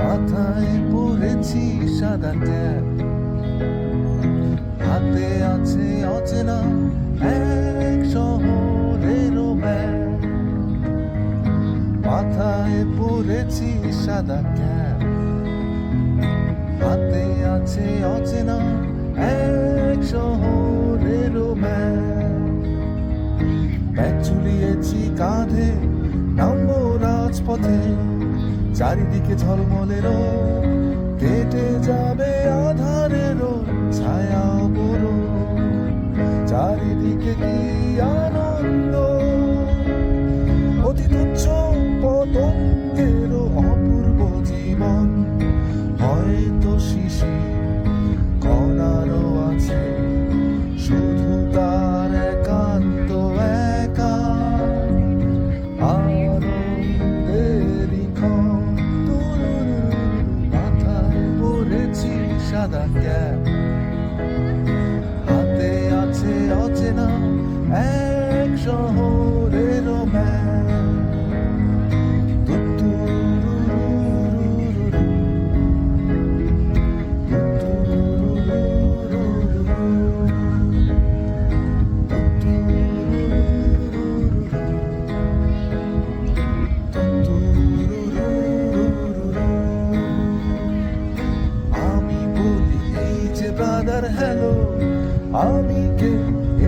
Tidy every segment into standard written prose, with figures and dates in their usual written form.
মাথায় পরেছি সাদা ট্যাপ, হাতে আছে অচেনা এক শহরের ম্যাপ। মাথায় পরেছি সাদা ক্যাপ, হাতে আছে অচেনা এক শহরের ম্যাপ। ব্যাগ ঝুলিয়েছি কাঁধে, নামবো রাজপথে, চারিদিকে ঝলমলেরও কেটে যাবে আধারেরও ছায়া বড়। চারিদিকে কি আনন্দ, অতি তুচ্ছ পতঙ্গেরও অপূর্ব জীবন। হয়তো শিশির কণারও আছে শুধু তার একান্ত একা আনন্দেরই ক্ষণ। মাথায় পরেছি সাদা ক্যাপ, হাতে আছে অচেনা এক শহরের ম্যাপ। ব্রাদার হ্যালো, আমি কে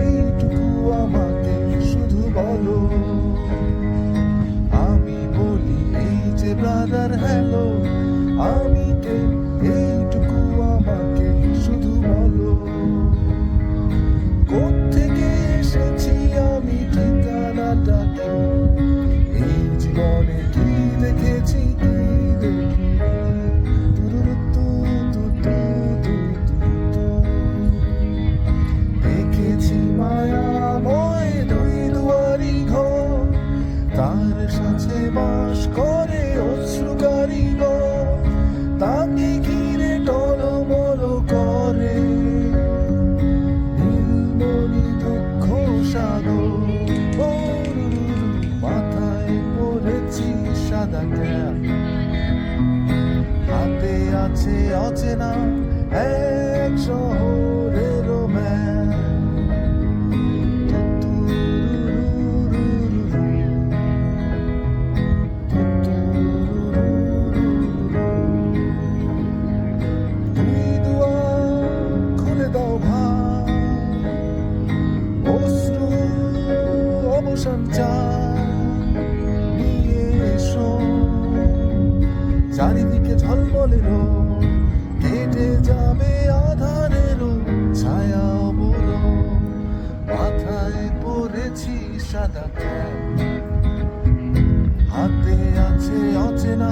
এইটুকু আমাকে শুধু বলো। আমি বলি এই যে ব্রাদার হ্যালো, আমি কে এইটুকু আমাকে শুধু বলো। কোত্থেকে এসেছি আমি, ঠিকানাটা কি, এই জীবনে কি দেখেছি কি দেখি। মায়াময় দুই দুয়ারি ঘর, তার সাথে বাস করে অশ্রু কারিগর। তাকে ঘিরে টলমল করে নীলমণি দুঃখ সাগর। মাথায় পরেছি সাদা ক্যাপ, হাতে আছে অচেনা এক শহরের ম্যাপ। নিয়ে এসো, চারিদিকে ঝলমলেরও কেটে যাবে আধারেরও ছায়া বড়। মাথায় পরেছি সাদা ক্যাপ, হাতে আছে অচেনা